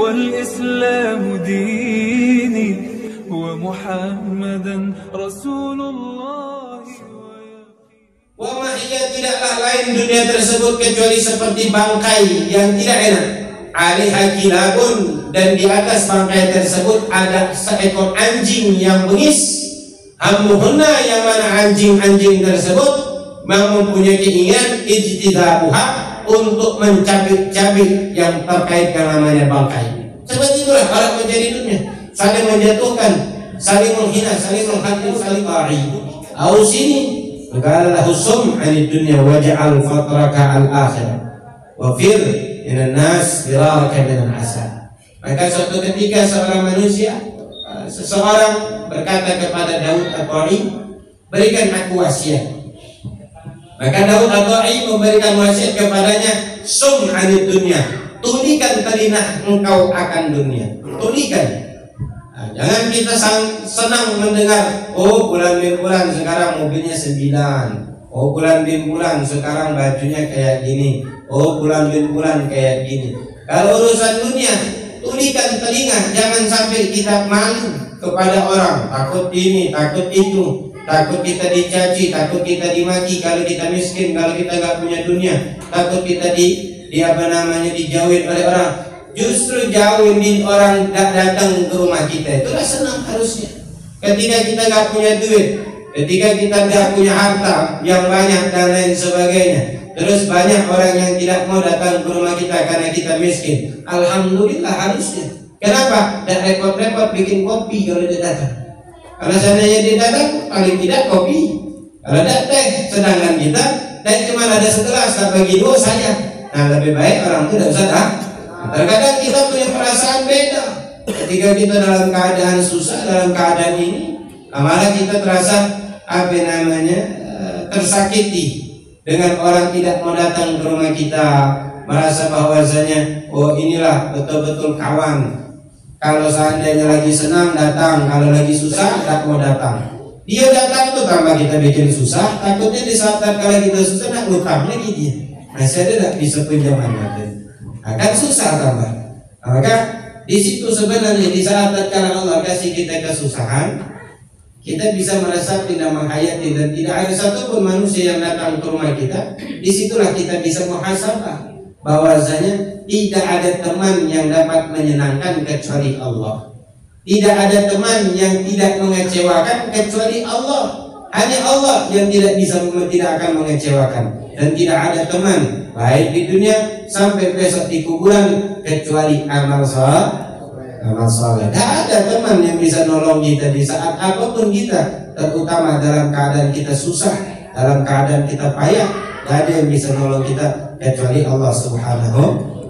والإسلام ديني ومحمدا رسول الله. Wamahiyah tidaklah lain dunia tersebut kecuali seperti bangkai yang tidak enak. Alaiha kilabun, dan di atas bangkai tersebut ada seekor anjing yang bengis. Hammuhunna, yang mana anjing-anjing tersebut mempunyai keinginan ijtidabuha, untuk mencabik-cabik yang terkait dengan namanya bangkai. Seperti itulah orang menjadi dunia, saling menjatuhkan, saling menghina, saling menghadir, saling bari. Aus ini qala lahu sum 'anid dunya waj'al fatraka al-akhirah wa fir minan nas firaraka minan asad. Maka suatu ketika seseorang berkata kepada Daud At-Ta'i, berikan aku wasiat. Maka Daud At-Ta'i memberikan wasiat kepadanya, sum 'anid dunya, tulikan telinga engkau akan dunia, tulikan. Jangan kita senang mendengar, oh bulan bin bulan sekarang mobilnya 9, oh bulan bin bulan sekarang bajunya kayak gini, oh bulan bin bulan kayak gini. Kalau urusan dunia, tulikan telinga, jangan sampai kita malu kepada orang, takut ini, takut itu, takut kita dicaci, takut kita dimaki kalau kita miskin, kalau kita nggak punya dunia, takut kita dijauhin oleh orang. Justru jauhin orang datang ke rumah kita, itulah senang harusnya. Ketika kita nggak punya duit, ketika kita nggak punya harta yang banyak dan lain sebagainya, terus banyak orang yang tidak mau datang ke rumah kita karena kita miskin, alhamdulillah harusnya. Kenapa? Tidak repot-repot bikin kopi kalau dia datang. Kalau seandainya dia datang, paling tidak kopi, kalau tidak teh. Sedangkan kita teh cuma ada segelas, tak bagi dua saja. Nah lebih baik orang itu tidak usah dah. Terkadang kita punya perasaan beda. Ketika kita dalam keadaan susah, dalam keadaan ini, malah kita terasa tersakiti dengan orang tidak mau datang ke rumah kita, merasa bahwasanya oh inilah betul-betul kawan. Kalau seandainya lagi senang datang, kalau lagi susah tak mau datang. Dia datang tuh tambah kita bikin susah. Takutnya di saat kalau kita susah nak ngutang lagi dia. Masih ada tak bisa pinjaman nanti. Akan susah tambah. Maka di situ sebenarnya di saat tatkala Allah kasih kita kesusahan, kita bisa merasakan dan menghayati, dan tidak ada satupun manusia yang datang ke rumah kita. Disitulah kita bisa muhasabah bahwasanya tidak ada teman yang dapat menyenangkan kecuali Allah. Tidak ada teman yang tidak mengecewakan kecuali Allah. Hanya Allah yang tidak akan mengecewakan, dan tidak ada teman baik di dunia sampai besok di kuburan kecuali amal saleh. Tidak ada teman yang bisa nolong kita di saat apapun kita, terutama dalam keadaan kita susah, dalam keadaan kita payah. Tidak ada yang bisa nolong kita kecuali Allah Subhanahu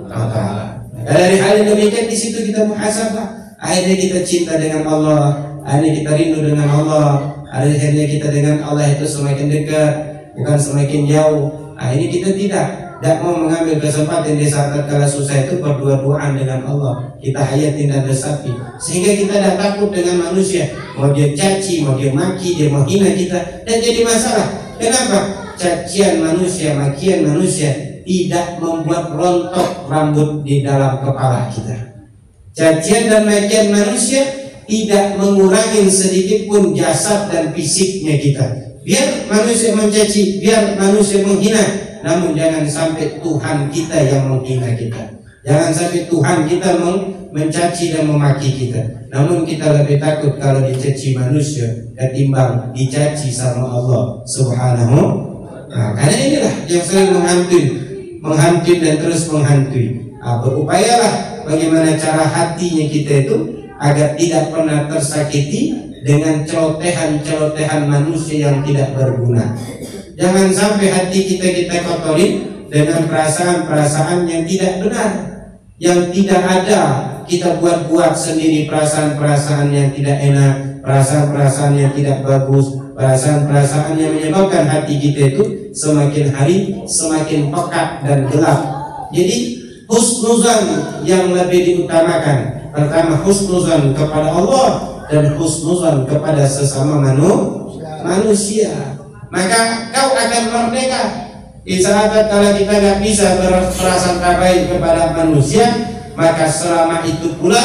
wa Ta'ala. Dari hal yang demikian, di situ kita muhasabah. Akhirnya kita cinta dengan Allah, akhirnya kita rindu dengan Allah, akhirnya kita dengan Allah itu semakin dekat, bukan semakin jauh. Ini kita tidak mau mengambil kesempatan di saat kala susah itu berdua-duaan dengan Allah. Kita hayatin dan resapi, sehingga kita tidak takut dengan manusia. Mau dia caci, mau dia maki, dia mau hina kita, dan jadi masalah. Kenapa? Cacian manusia, makian manusia tidak membuat rontok rambut di dalam kepala kita. Cacian dan makian manusia tidak mengurangi sedikit pun jasad dan fisiknya kita. Biar manusia mencaci, biar manusia menghina, namun jangan sampai Tuhan kita yang menghina kita. Jangan sampai Tuhan kita mencaci dan memaki kita. Namun kita lebih takut kalau dicaci manusia ketimbang dicaci sama Allah Subhanahu. Karena inilah yang sering menghantui dan terus menghantui. Berupayalah bagaimana cara hatinya kita itu agar tidak pernah tersakiti dengan celotehan-celotehan manusia yang tidak berguna. Jangan sampai hati kita kotori dengan perasaan-perasaan yang tidak benar, yang tidak ada. Kita buat-buat sendiri perasaan-perasaan yang tidak enak, perasaan-perasaan yang tidak bagus, perasaan-perasaan yang menyebabkan hati kita itu semakin hari semakin pekat dan gelap. Jadi husnuzan yang lebih diutamakan. Pertama husnuzan kepada Allah dan husnuzan kepada sesama manusia. Maka kau akan merdeka. Di saat kalau kita nggak bisa berprasangka baik kepada manusia, maka selama itu pula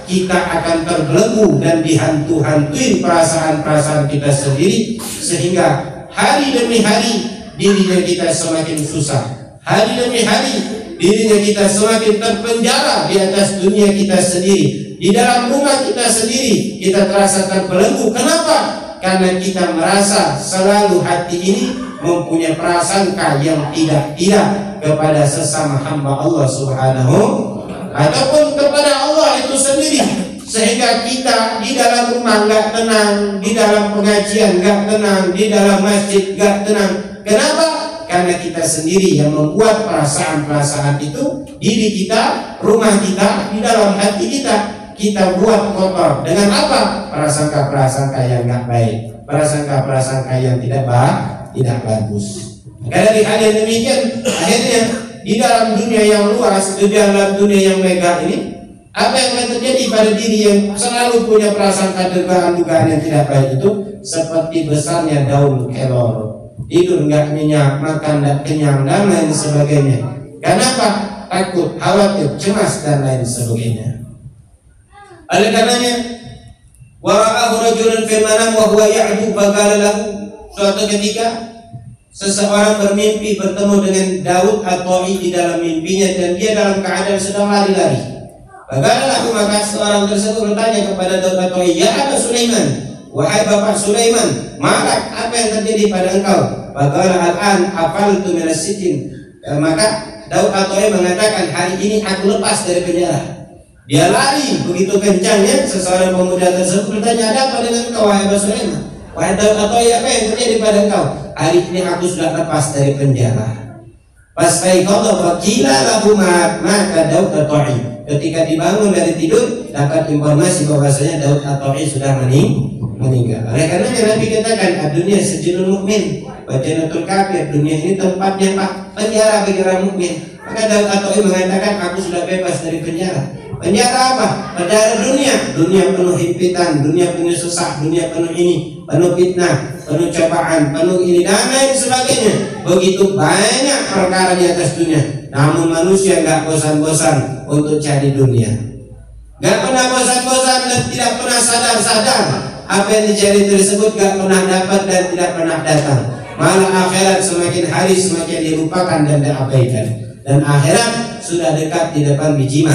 kita akan terbelenggu dan dihantu-hantui perasaan-perasaan kita sendiri, sehingga hari demi hari dirinya kita semakin susah, hari demi hari dirinya kita semakin terpenjara di atas dunia kita sendiri, di dalam rumah kita sendiri kita terasa terbelenggu. Kenapa? Karena kita merasa selalu hati ini mempunyai prasangka yang tidak kepada sesama hamba Allah Subhanahu ataupun kepada Allah itu sendiri, sehingga kita di dalam rumah nggak tenang, di dalam pengajian nggak tenang, di dalam masjid nggak tenang. Kenapa? Karena kita sendiri yang membuat perasaan-perasaan itu, diri kita, rumah kita, di dalam hati kita buat kotor dengan apa? Prasangka-prasangka yang nggak baik, prasangka-prasangka yang tidak bagus. Karena dari hal yang demikian, akhirnya di dalam dunia yang luas, di dalam dunia yang megah ini, apa yang akan terjadi pada diri yang selalu punya prasangka dugaan-dugaan yang tidak baik itu seperti besarnya daun kelor, tidur nggak nyenyak, makan nggak kenyang dan lain sebagainya. Kenapa? Takut, khawatir, cemas dan lain sebagainya. Oleh karenanya, wara'ahu rajulun fil manam wa huwa ya'du faqala lahu, suatu ketika seseorang bermimpi bertemu dengan Daud At-Ta'i di dalam mimpinya dan dia dalam keadaan sedang lari-lari. Bagaimana maka seorang tersebut bertanya kepada Daud At-Ta'i, ya Aba Sulaiman, wahai Bapak Sulaiman, malak, apa yang terjadi pada engkau? Bagaimana al-an afaltu minas sijin. Maka Daud At-Ta'i mengatakan, hari ini aku lepas dari penjara. Dia lari begitu kencangnya. Seseorang pemuda tersebut bertanya, ada apa dengan engkau wahai Bapak Sulaiman? Wahai Daud At-Ta'i, apa yang terjadi pada engkau? Hari ini aku sudah lepas dari penjara. Pas faiqadha faqila lahu maka Daud At-Ta'i. Ketika dibangun dari tidur, dapat informasi bahwasanya Daud At-Ta'i sudah meninggal. Oleh karena Nabi katakan, dunia sejinul mukmin wa jannatul kafir. Dunia ini tempatnya penjara bagi orang mukmin. Maka Daud At-Ta'i mengatakan, aku sudah bebas dari penjara. Penjara apa? Penjara dunia. Dunia penuh himpitan, dunia penuh susah, dunia penuh ini, penuh fitnah, penuh cobaan, penuh ini dan lain sebagainya. Begitu banyak perkara di atas dunia. Namun manusia nggak bosan-bosan untuk cari dunia. Nggak pernah bosan-bosan dan tidak pernah sadar-sadar apa yang dicari tersebut nggak pernah dapat dan tidak pernah datang. Malah akhirat semakin hari semakin dilupakan dan diabaikan. Dan akhirat sudah dekat di depan biji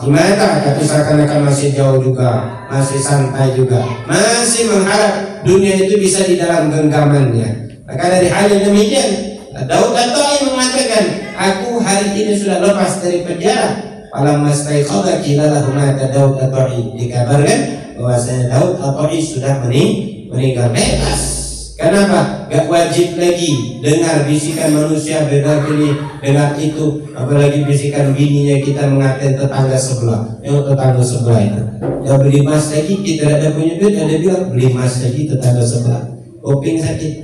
mata, tapi seakan-akan masih jauh juga, masih santai juga, masih mengharap dunia itu bisa di dalam genggamannya. Maka dari hal yang demikian, Daud At-Ta'i mengatakan, aku hari ini sudah lepas dari penjara. Falamma staiqadha qila lahu mata Daud At-Ta'i. Dikabarkan bahwasanya Daud At-Ta'i sudah meninggal, bebas. Kenapa? Gak wajib lagi dengar bisikan manusia, dengar ini, dengar itu, apalagi bisikan bininya kita mengatain tetangga sebelah. Tetangga sebelah itu, ya beli emas lagi, kita ada punya duit, ada bilang beli emas lagi tetangga sebelah. Kuping sakit.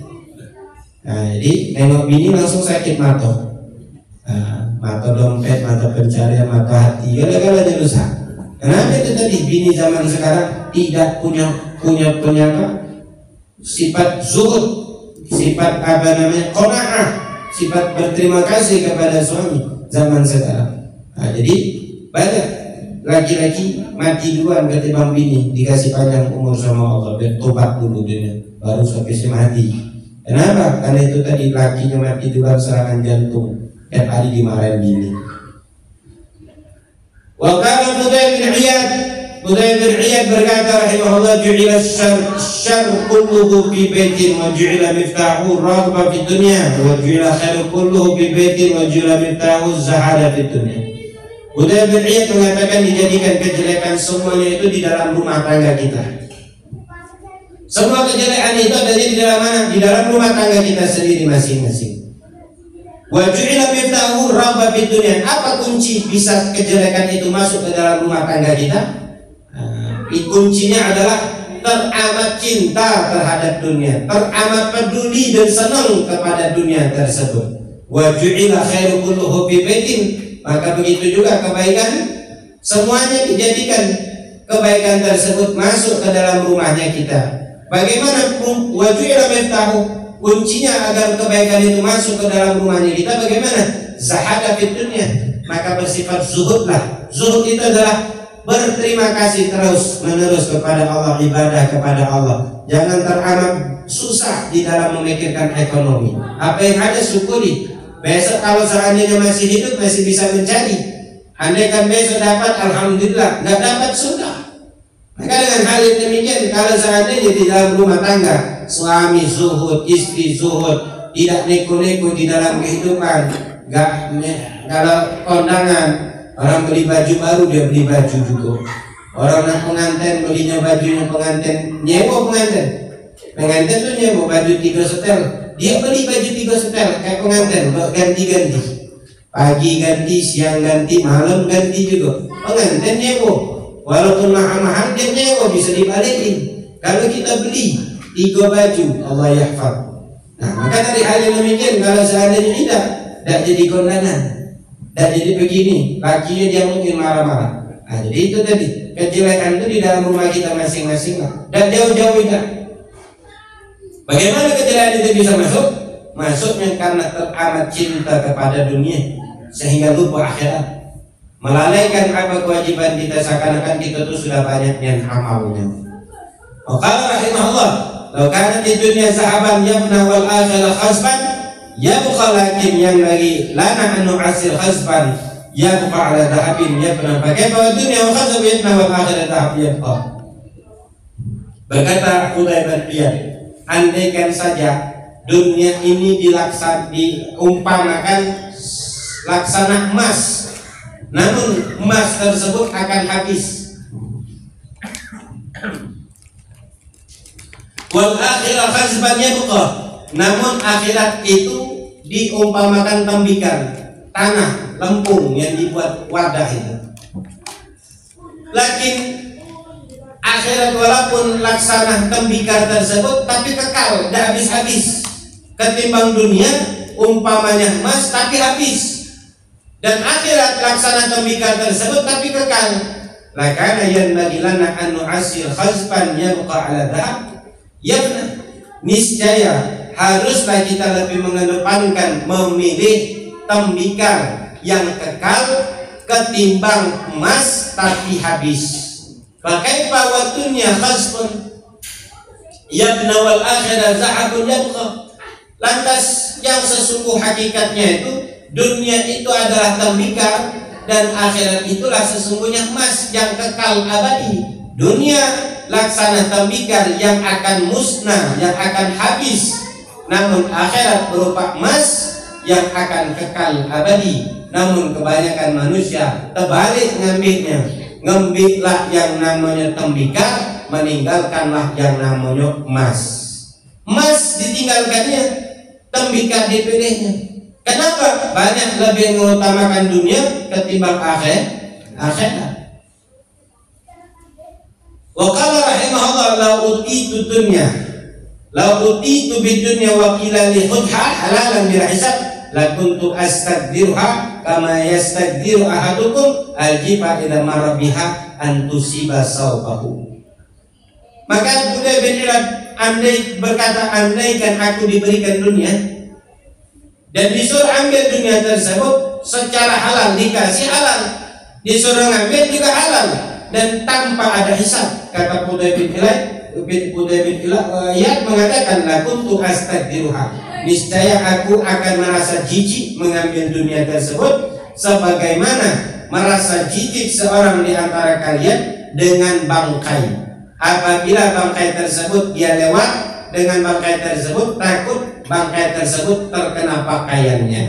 Nah, jadi nengok bini langsung sakit mata. Mata dompet, mata pencarian, mata hati, gara-gara rusak. Kenapa itu tadi? Bini zaman sekarang tidak punya sifat zuhud, sifat qanaah, sifat berterima kasih kepada suami zaman sekarang. Nah, jadi banyak laki-laki mati duluan ketimbang bini, dikasih panjang umur sama Allah, bertobat dulu dia baru sampai mati. Kenapa? Karena itu tadi lakinya mati duluan serangan jantung, tiap hari dimarahin bini. Wa qala Budayl bin Iyad berkata rahimahullah, ju'ila syarr kulluhu fi baitin wa ju'ila miftahu raghba fi dunya wa ju'ila khairu kulluhu fi baitin wa ju'ila miftahu zahada fi dunya. Budayl bin Iyad mengatakan, dijadikan kejelekan semuanya itu di dalam rumah tangga kita. Semua kejelekan itu ada di dalam mana? Di dalam rumah tangga kita sendiri masing-masing. Wa ju'ila miftahu raghba fi dunya. Apa kunci bisa kejelekan itu masuk ke dalam rumah tangga kita? Kuncinya adalah teramat cinta terhadap dunia, teramat peduli dan senang kepada dunia tersebut. Wa ju'ila khairu kulluhu fi baitin. Maka begitu juga kebaikan semuanya dijadikan kebaikan tersebut masuk ke dalam rumahnya kita. Bagaimana wa ju'ila miftahu? kuncinya agar kebaikan itu masuk ke dalam rumahnya kita bagaimana? Zahada fid dunya, maka bersifat zuhudlah. Zuhud itu adalah berterima kasih terus menerus kepada Allah, ibadah kepada Allah. Jangan teramat susah di dalam memikirkan ekonomi. Apa yang ada syukuri. Besok kalau seandainya masih hidup masih bisa mencari. Andaikan besok dapat, alhamdulillah. Nggak dapat, sudah. Maka dengan hal yang demikian, kalau seandainya di dalam rumah tangga suami zuhud, istri zuhud, tidak neko-neko di dalam kehidupan, kalau kondangan orang beli baju baru dia beli baju juga. Orang nak pengantin belinya bajunya pengantin, nyewa pengantin tuh nyewa baju 3 setel, dia beli baju 3 setel kayak pengantin, ganti-ganti, pagi ganti, siang ganti, malam ganti juga. Pengantin nyewa, walaupun mahal-mahal dia nyewa bisa dibalikin. Kalau kita beli 3 baju, Allah yahfad. Nah, maka dari hal yang demikian, kalau seandainya tidak jadi kondangan, tidak jadi begini, lakinya dia mungkin marah-marah. Nah, jadi itu tadi, kejelekan itu di dalam rumah kita masing-masing, dan jauh-jauh tidak. Bagaimana kejelekan itu bisa masuk? Masuknya karena teramat cinta kepada dunia, sehingga lupa akhirat, melalaikan apa kewajiban kita, seakan-akan kita itu sudah banyak yang amalnya. Qala rahimahullah, law kanat dunya zahaban yabna wal akhirah khasban yabqa, lakin yang lagi lana an nu'asir khasban yabqa ala dhahabin yabna, fakaifa dunya wa khasab yabna wal akhirah dhahab yabqa. Berkata Hudayy bin Iyad, andaikan saja dunia ini diumpamakan laksana emas, namun emas tersebut akan habis. Wal akhirah khasban yabqa, namun akhirat itu diumpamakan tembikar, tanah lempung yang dibuat wadah itu. Lakin akhirat walaupun laksana tembikar tersebut tapi kekal, tidak habis-habis. Ketimbang dunia umpamanya emas tapi habis, dan akhirat laksana tembikar tersebut tapi kekal. Lakana yanbaghi lana an nu'assir khasban yabqa ala dhahab. Ya benar, niscaya haruslah kita lebih mengedepankan memilih tembikar yang kekal ketimbang emas tapi habis. Pakai bawatunya khasbun yabna wal akhirah zahabun yabqa. Lantas yang sesungguh hakikatnya itu dunia itu adalah tembikar dan akhirat itulah sesungguhnya emas yang kekal abadi. Dunia laksana tembikar yang akan musnah, yang akan habis. Namun akhirat berupa emas yang akan kekal abadi. Namun kebanyakan manusia terbalik ngambilnya. Ngambillah yang namanya tembikar, meninggalkanlah yang namanya emas. Emas ditinggalkannya, tembikar dipilihnya. Kenapa? Banyak lebih mengutamakan dunia ketimbang akhirat. Wa qala rahimahullah, la utitu dunya, la utitu bid dunya wa qila li khudha halalan bila hisab, la kuntu astaqdiruha kama yastaqdiru ahadukum aljiba idza marra biha an tusiba sawbahu. Maka Hudayy bin Iyad berkata, andaikan aku diberikan dunia dan disuruh ambil dunia tersebut secara halal, dikasih halal, disuruh ngambil juga halal dan tanpa ada hisab. Kata Hudayy bin Iyad mengatakan, la kuntu astaqdiruha, niscaya aku akan merasa jijik mengambil dunia tersebut sebagaimana merasa jijik seorang di antara kalian dengan bangkai. Apabila bangkai tersebut dia lewat dengan bangkai tersebut, takut bangkai tersebut terkena pakaiannya.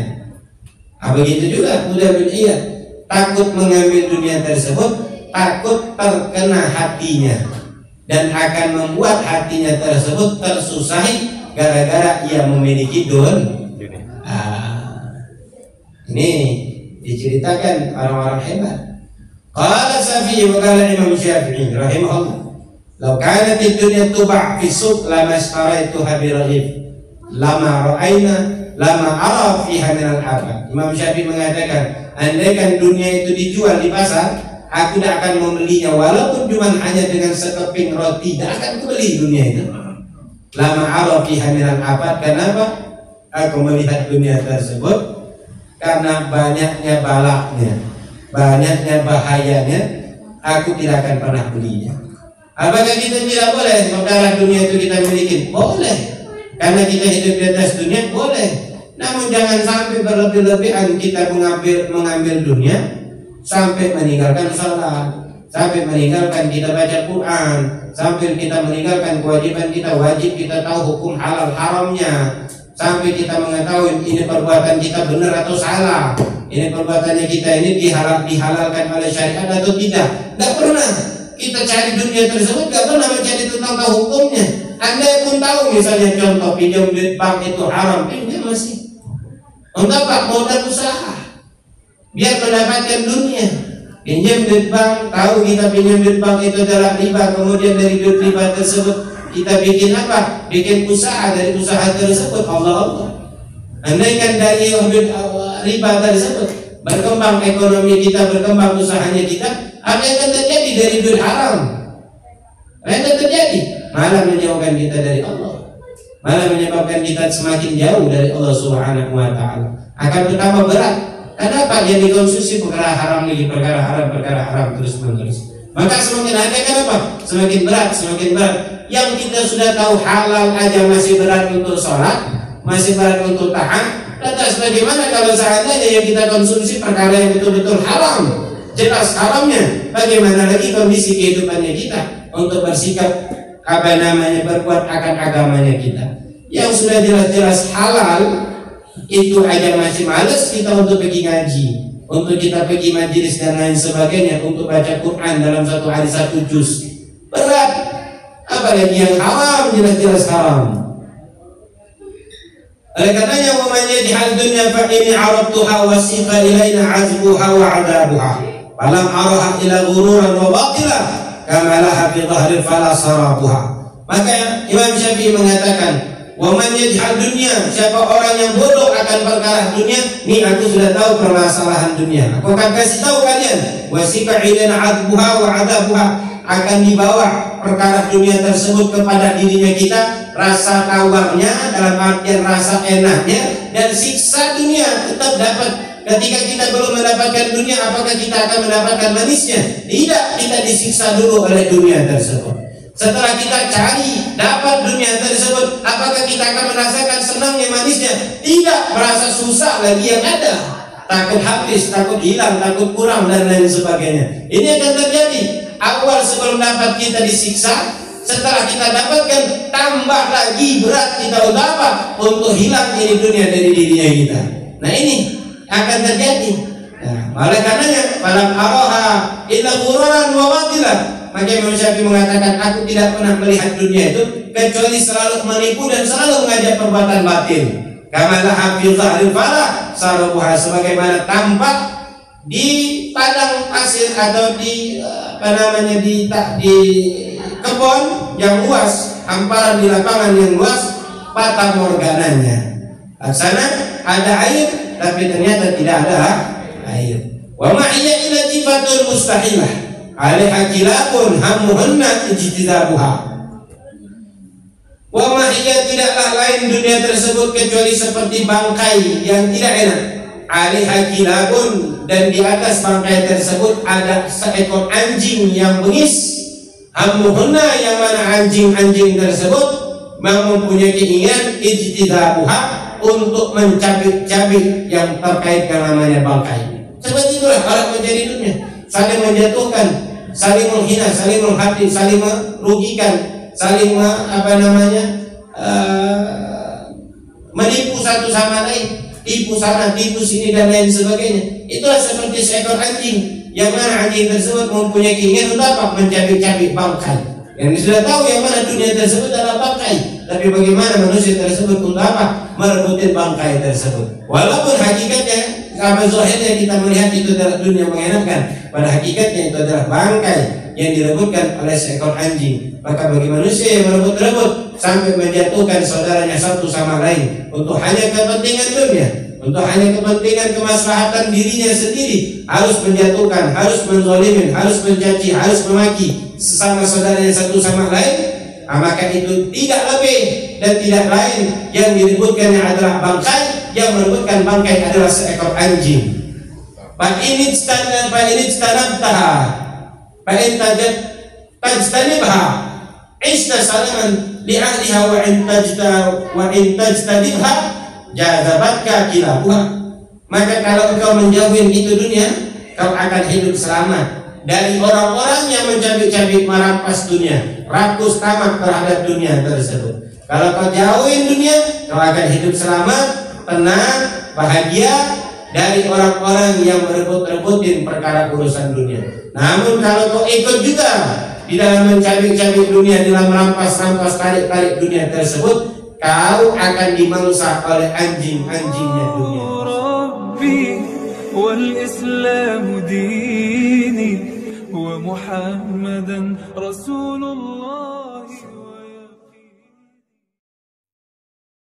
Begitu juga Hudayy bin Iyad, takut mengambil dunia tersebut, takut terkena hatinya dan akan membuat hatinya tersebut tersusahi gara-gara ia memiliki dunia. Ini diceritakan orang-orang hebat. Qala Syafi'i, wa qala Imam Syafi'i rahimahullah, law kanat ad-dunya tuba' fi suq lama ishtaraytuha bi raghib lama ra'ayna lama ara fiha min al-abad. Imam Syafi'i mengatakan, andaikan dunia itu dijual di pasar, aku tidak akan membelinya walaupun cuma hanya dengan sekeping roti, tidak akan kubeli dunia itu. lama arafiha minal afat. Kenapa aku melihat dunia tersebut? Karena banyaknya balaknya, banyaknya bahayanya, aku tidak akan pernah belinya. Apakah kita tidak boleh perkara dunia itu kita miliki? Boleh, karena kita hidup di atas dunia, boleh. Namun jangan sampai berlebih-lebihan kita mengambil dunia sampai meninggalkan salat, sampai meninggalkan kita baca Quran, sampai kita meninggalkan kewajiban kita, wajib kita tahu hukum halal haramnya, sampai kita mengetahui ini perbuatan kita benar atau salah, ini perbuatannya kita ini dihalalkan oleh syariat atau tidak. Tidak pernah kita cari dunia tersebut, tidak pernah mencari tentang tahu hukumnya. Anda pun tahu, misalnya contoh pinjam duit bank itu haram, pinjam masih untuk apa? Modal usaha biar mendapatkan dunia. Pinjam duit bank, tahu kita pinjam duit bank itu adalah riba, kemudian dari duit riba tersebut kita bikin apa? Bikin usaha, dari usaha tersebut Allah. Andaikan dari riba tersebut berkembang ekonomi kita, berkembang usahanya kita, apa yang akan terjadi dari duit haram? Apa yang akan terjadi? Malah menjauhkan kita dari Allah, malah menyebabkan kita semakin jauh dari Allah Subhanahu wa Ta'ala. Akan bertambah berat. Kenapa? Yang dikonsumsi perkara haram lagi, perkara haram terus menerus. Maka semakin ada, kenapa? Semakin berat, semakin berat. Yang kita sudah tahu halal aja masih berat untuk sholat, masih berat untuk tahan. Lantas bagaimana kalau seandainya yang kita konsumsi perkara yang betul-betul haram, jelas haramnya? Bagaimana lagi kondisi kehidupannya kita untuk bersikap berbuat akan agamanya kita yang sudah jelas-jelas halal itu aja masih males kita untuk pergi ngaji, untuk kita pergi majelis dan lain sebagainya, untuk baca Quran dalam satu hari 1 juz, berat. Apalagi yang haram, jelas-jelas haram. Oleh karenanya wa man yajhal dunya fa inni arabtuha wasiqa ilaina azbuha wa adabuha falam araha ila ghururan wa batilah kama laha fi dhahril fala sarabuha. Maka Imam Syafi'i mengatakan, wa man yajhal dunya, siapa orang yang bodoh akan perkara dunia. Nih aku sudah tahu permasalahan dunia, aku akan kasih tahu kalian. Wasiqa ilaina azbuha wa adabuha, akan dibawa perkara dunia tersebut kepada dirinya kita, rasa tawarnya dalam artian rasa enaknya, dan siksa dunia tetap dapat. Ketika kita belum mendapatkan dunia, apakah kita akan mendapatkan manisnya? Tidak, kita disiksa dulu oleh dunia tersebut. Setelah kita cari dapat dunia tersebut, apakah kita akan merasakan senangnya, manisnya? Tidak, merasa susah lagi yang ada. Takut habis, takut hilang, takut kurang dan lain sebagainya. Ini akan terjadi. Awal sebelum dapat kita disiksa, setelah kita dapatkan tambah lagi berat kita untuk apa? Untuk hilang ini dunia dari dirinya kita. Nah ini akan terjadi. Nah, oleh karenanya falam araha illa ghuraran wa batilan. Maka Imam Syafi'i mengatakan, aku tidak pernah melihat dunia itu kecuali selalu menipu dan selalu mengajak perbuatan batil. Kama laha fi dhahril fala sarabuha, sebagaimana tampak di padang pasir atau di di kebun yang luas, hamparan di lapangan yang luas, fata morgananya. Sana ada air, tapi ternyata tidak ada air. Wa ma hiya illa jifatul mustahilah, alaiha kilabun hammuhunna ijtidabuha. Wa ma hiya, tidaklah lain dunia tersebut kecuali seperti bangkai yang tidak enak. Alaiha kilabun, dan di atas bangkai tersebut ada seekor anjing yang bengis. Hammuhunna, yang mana anjing-anjing tersebut mempunyai keinginan ijtidabuha, untuk mencabik-cabik yang terkait dengan namanya bangkai. Seperti itulah orang mencari dunia, saling menjatuhkan, saling menghina, saling menghati, saling merugikan, saling menipu satu sama lain, tipu sana, tipu sini dan lain sebagainya. Itulah seperti seekor anjing, yang mana anjing tersebut mempunyai keinginan untuk apa? Mencabik-cabik bangkai. Yang sudah tahu yang mana dunia tersebut adalah bangkai, tapi bagaimana manusia tersebut untuk apa? Merebutin bangkai tersebut. Walaupun hakikatnya, sampai zahirnya kita melihat itu adalah dunia mengenakan, pada hakikatnya itu adalah bangkai yang direbutkan oleh seekor anjing. Maka bagi manusia yang merebut-rebut sampai menjatuhkan saudaranya satu sama lain untuk hanya kepentingan dunia, untuk hanya kepentingan kemaslahatan dirinya sendiri, harus menjatuhkan, harus menzalimin, harus mencaci, harus memaki sesama saudaranya satu sama lain, maka itu tidak lebih dan tidak lain yang diributkan adalah bangkai, yang merebutkan bangkai adalah seekor anjing. Fa in ijtanabtaha fa in tajtanibha isna salaman li ahliha wa in tajtanibha jazabatka kilabuha. Maka kalau engkau menjauhin itu dunia, kau akan hidup selamat dari orang-orang yang mencabik-cabik merampas dunia, rakus tamak terhadap dunia tersebut. Kalau kau jauhin dunia, kau akan hidup selamat, tenang, bahagia dari orang-orang yang merebut-rebutin perkara urusan dunia. Namun kalau kau ikut juga di dalam mencabik-cabik dunia, di dalam merampas-rampas tarik-tarik dunia tersebut, kau akan dimangsa oleh anjing-anjingnya dunia. والإسلام ديني ومحمدا رسول الله.